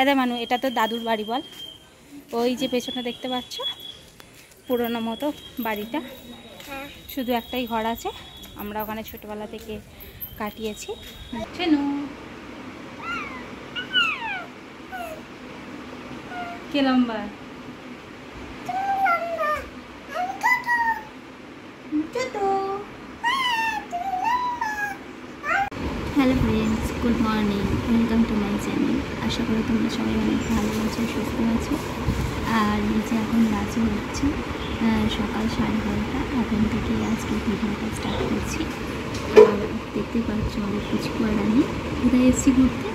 এদা মানু এটা তো দাদুর বাড়ি বল। ওই যে পেছনে দেখতে পাচ্ছ পুরনো মতো বাড়িটা, শুধু একটাই ঘর আছে। আমরা ওখানে ছোটবেলা থেকে কাটিয়েছি। কে লম্বা? Hello friends, good morning, welcome to my channel. আশা করি তোমরা সবাই অনেক ভালো আছো, সুস্থ আছো। আর নিচে এখন বাজে হচ্ছে সকাল 12:30। এখন থেকে আজকে ভিডিওটা স্টার্ট করছি। আর দেখতে পাচ্ছ অনেক কিছু আর আমি কোথায় এসেছি ঘুরতে।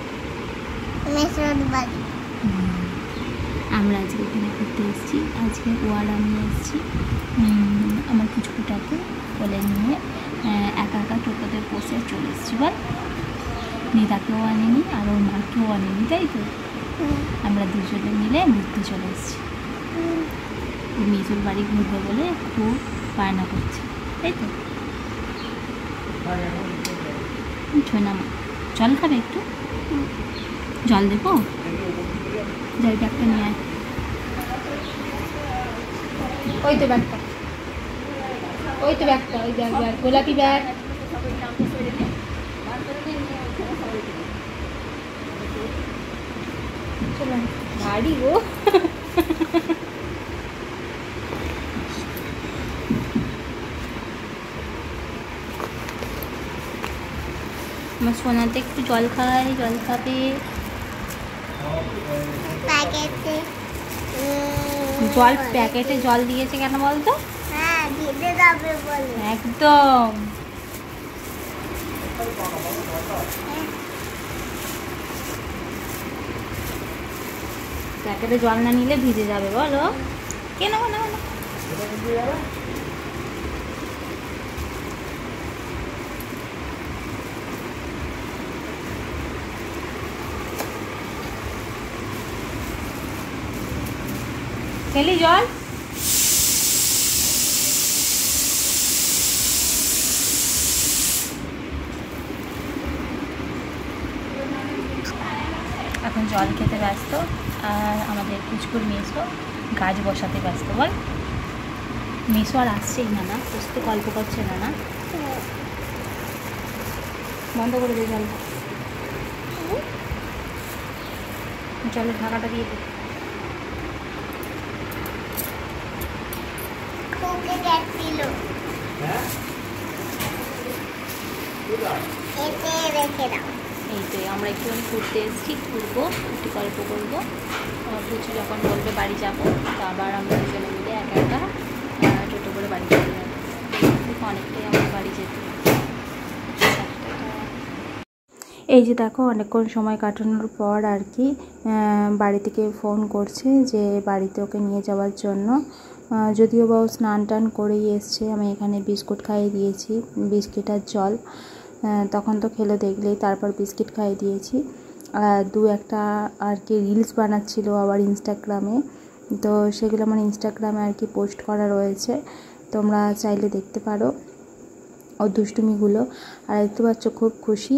আমরা আজকে এখানে ঘুরতে এসেছি। আজকে ওয়ার আমি এসেছি আমার কিছুটাকে বলে নিয়ে একা একা টোটোতে বসে চলে এসেছি। বল, নিদাকেও আনেনি আর ওর মাকেও আনেনি, তাই তো? আমরা দুজনে মিলে ঘুরতে চলে এসেছি। মেজোর বাড়ি ঘুরবে বলে খুব বায়না করছে, তাই তো? না, জল খাবে একটু? জল দেবো? যাই ব্যাগটা নিয়ে আয়। ওই তো ব্যাগটা, ওই তো ব্যাগটা, ওই ব্যাগ, ব্যাগ গোলাপি ব্যাগ। ভারী গো। আমার সোনাতে একটু জল খাই, জল খাবে। জল প্যাকেটে জল দিয়েছে কেন বলতো? হ্যাঁ, ভিজে যাবে বলে। একদম। প্যাকেটে জল না নিলে ভিজে যাবে, বলো কেন? না না খেলি জল। এখন জল খেতে ব্যস্ত, আর আমাদের কুচকুর মেসো গাছ বসাতে ব্যস্ত। বল, মেসো আর আসছেই না, না বুঝতে গল্প করছে না। না বন্ধ করে দে জলটা, জলের ঢাকাটা দিয়ে দে। এই তো আমরা একটু ঘুরতে এসেছি, ঘুরবো, একটু গল্প করবো। পুচু যখন বলবে বাড়ি যাবো, তো আবার আমরা দুজনে মিলে একা একা টোটো করে বাড়ি চলে যাবো। অনেকটাই আমার বাড়ি যেতে। এই যে দেখো, অনেকক্ষণ সময় কাটানোর পর আর কি বাড়ি থেকে ফোন করছে যে বাড়িতে ওকে নিয়ে যাওয়ার জন্য। যদিও বা ও স্নান টান করেই এসছে। আমি এখানে বিস্কুট খাইয়ে দিয়েছি, বিস্কিট আর জল। তখন তো খেলো দেখলেই, তারপর বিস্কিট খাইয়ে দিয়েছি। দু একটা আর কি রিলস বানাচ্ছিল আবার ইনস্টাগ্রামে, তো সেগুলো আমার ইনস্টাগ্রামে আর কি পোস্ট করা রয়েছে, তোমরা চাইলে দেখতে পারো ও দুষ্টুমিগুলো। আর দেখতে পাচ্ছ খুব খুশি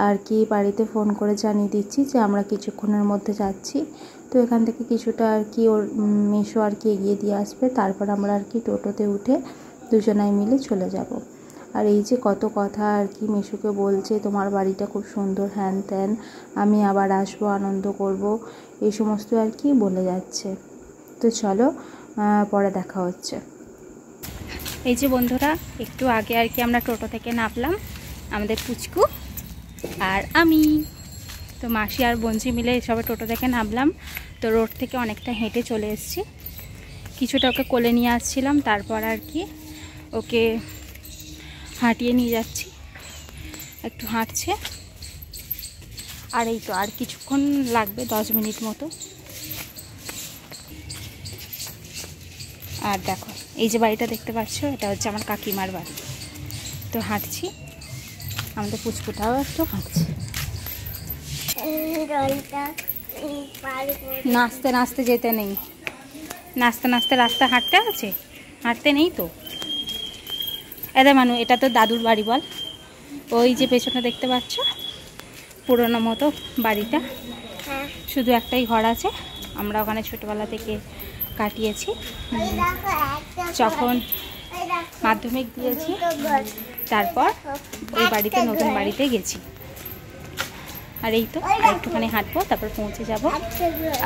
আর কি। বাড়িতে ফোন করে জানিয়ে দিচ্ছি যে আমরা কিছুক্ষণের মধ্যে যাচ্ছি। তো এখান থেকে কিছুটা আর কি ওর মেসো আর কি এগিয়ে দিয়ে আসবে, তারপর আমরা আর কি টোটোতে উঠে দুজনাই মিলে চলে যাব। আর এই যে কত কথা আর কি মেসোকে বলছে, তোমার বাড়িটা খুব সুন্দর, হ্যান ত্যান, আমি আবার আসবো, আনন্দ করব, এই সমস্ত আর কি বলে যাচ্ছে। তো চলো পরে দেখা হচ্ছে। এই যে বন্ধুরা, একটু আগে আর কি আমরা টোটো থেকে নামলাম, আমাদের পুচকু আর আমি। তো মাসি আর বঞ্জি মিলে সবাই টোটো থেকে নামলাম। তো রোড থেকে অনেকটা হেঁটে চলে এসেছি। কিছুটা ওকে কোলে নিয়ে আসছিলাম, তারপর আর কি ওকে হাঁটিয়ে নিয়ে যাচ্ছি, একটু হাঁটছে। আর এই তো আর কিছুক্ষণ লাগবে, 10 মিনিট মতো। আর দেখো এই যে বাড়িটা দেখতে পাচ্ছ, এটা হচ্ছে আমার কাকিমার বাড়ি। তো হাঁটছি, আমাদের পুচকুটাও একটু হাঁটছে। নাচতে নাচতে যেতে নেই, নাচতে নাচতে রাস্তা হাঁটতে আছে, হাঁটতে নেই তো। এদা মানু এটা তো দাদুর বাড়ি বল। ওই যে পেছনে দেখতে পাচ্ছ পুরনো মতো বাড়িটা, শুধু একটাই ঘর আছে, আমরা ওখানে ছোটবেলা থেকে কাটিয়েছি। যখন মাধ্যমিক দিয়েছি তারপর ওই বাড়িতে, নতুন বাড়িতে গেছি। আর এই তো একটুখানি হাঁটবো, তারপর পৌঁছে যাব।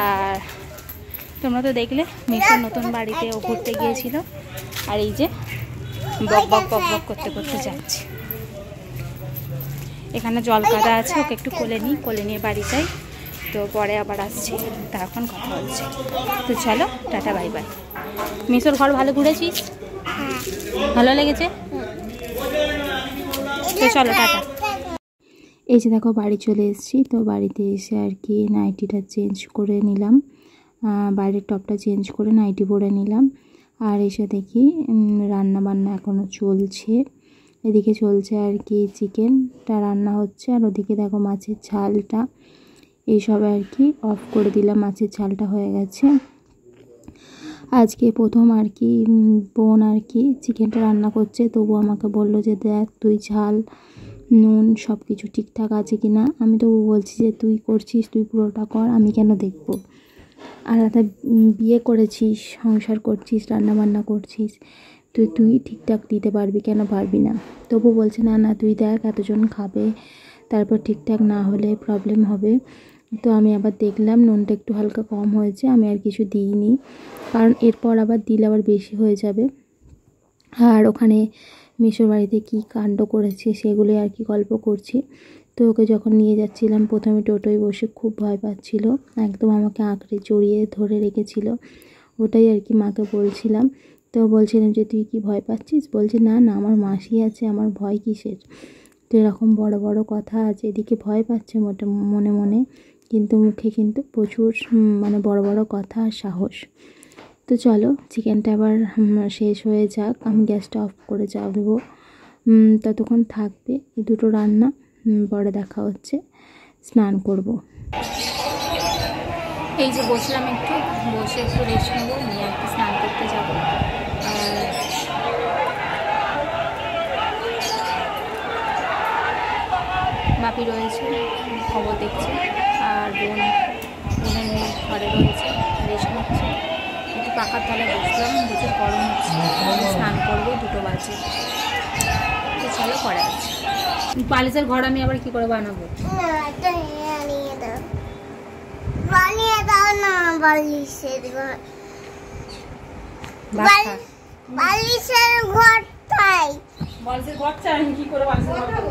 আর তোমরা তো দেখলে মিশর নতুন বাড়িতে ও ঘুরতে গিয়েছিল, আর এই যে বক বক বক বক করতে করতে যাচ্ছে। এখানে জল কাদা আছে, ওকে একটু কোলে নিয়ে বাড়ি যাই, তো পরে আবার আসছি, তা এখন কথা বলছি। তো চলো, টাটা বাই বাই। মিশর ঘর ভালো ঘুরেছিস? ভালো লেগেছে? তো চলো টাটা। এই যে দেখো বাড়ি চলে এসেছি। তো বাড়িতে এসে আর কি নাইটিটা চেঞ্জ করে নিলাম, বাইরের টপটা চেঞ্জ করে নাইটি পরে নিলাম। আর এসে দেখি রান্না বান্না এখনও চলছে। এদিকে চলছে আর কি চিকেনটা রান্না হচ্ছে, আর ওদিকে দেখো মাছের ঝালটা এইসব আর কি অফ করে দিলাম। মাছের ঝালটা হয়ে গেছে। আজকে প্রথম আর কি বোন আর কি চিকেনটা রান্না করছে, তবু আমাকে বললো যে দেখ তুই ঝাল নুন সব কিছু ঠিকঠাক আছে কি না। আমি তবু বলছি যে তুই করছিস, তুই পুরোটা কর, আমি কেন দেখবো। আলাদা বিয়ে করেছিস, সংসার করছিস, রান্নাবান্না করছিস, তুই ঠিকঠাক দিতে পারবি কেন পারবি না। তবু বলছে না না তুই দেখ, এতজন খাবে, তারপর ঠিকঠাক না হলে প্রবলেম হবে। তো আমি আবার দেখলাম নুনটা একটু হালকা কম হয়েছে, আমি আর কিছু দিইনি, কারণ এরপর আবার দিলে আবার বেশি হয়ে যাবে। আর ওখানে মিশর বাড়িতে কী কাণ্ড করেছে সেগুলোই আর কি গল্প করছি। তো ওকে যখন নিয়ে যাচ্ছিলাম প্রথমে টোটোয় বসে খুব ভয় পাচ্ছিল, একদম আমাকে আঁকড়ে জড়িয়ে ধরে রেখেছিল। ওটাই আর কি মাকে বলছিলাম। তো বলছিলাম যে তুই কি ভয় পাচ্ছিস? বলছে না না আমার মাসি আছে, আমার ভয় কিসের। তো এরকম বড় বড় কথা আছে, এদিকে ভয় পাচ্ছে মনে মনে, কিন্তু মুখে কিন্তু প্রচুর মানে বড় বড় কথা আর সাহস। তো চলো চিকেনটা আবার শেষ হয়ে যাক, আমি গ্যাসটা অফ করে যাবো, ততক্ষণ থাকবে এই দুটো রান্না, পরে দেখা হচ্ছে, স্নান করব। এই যে বসলাম, একটু বসে একটু রেস্ট নেবো, নিয়ে একটু স্নান করতে যাবো। বাপি রয়েছে খবর দেখছে, আর বোনের মেয়ে ঘরে রয়েছে রেস্ট নিচ্ছে। একটু পাখার তলায় বসলাম, বসে গরম হচ্ছে, স্নান করবো, 2 বাজে। তো চলো পরে আছে। বালিশের ঘর আমি আবার কি করে বানাবো? বানিয়ে দাও না বালিশের ঘর। বালিশের ঘর চাই। বালিশের ঘর চাই, আমি কি করে বালিশের ঘর করব?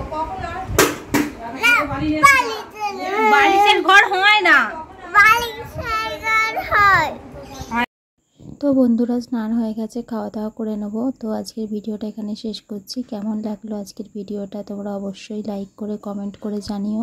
বালিশের ঘর হয় না, বালিশের ঘর হয়। তো বন্ধুরা স্নান হয়ে গেছে, খাওয়া দাওয়া করে নেবো। তো আজকের ভিডিওটা এখানে শেষ করছি। কেমন লাগলো আজকের ভিডিওটা তোমরা অবশ্যই লাইক করে কমেন্ট করে জানিও।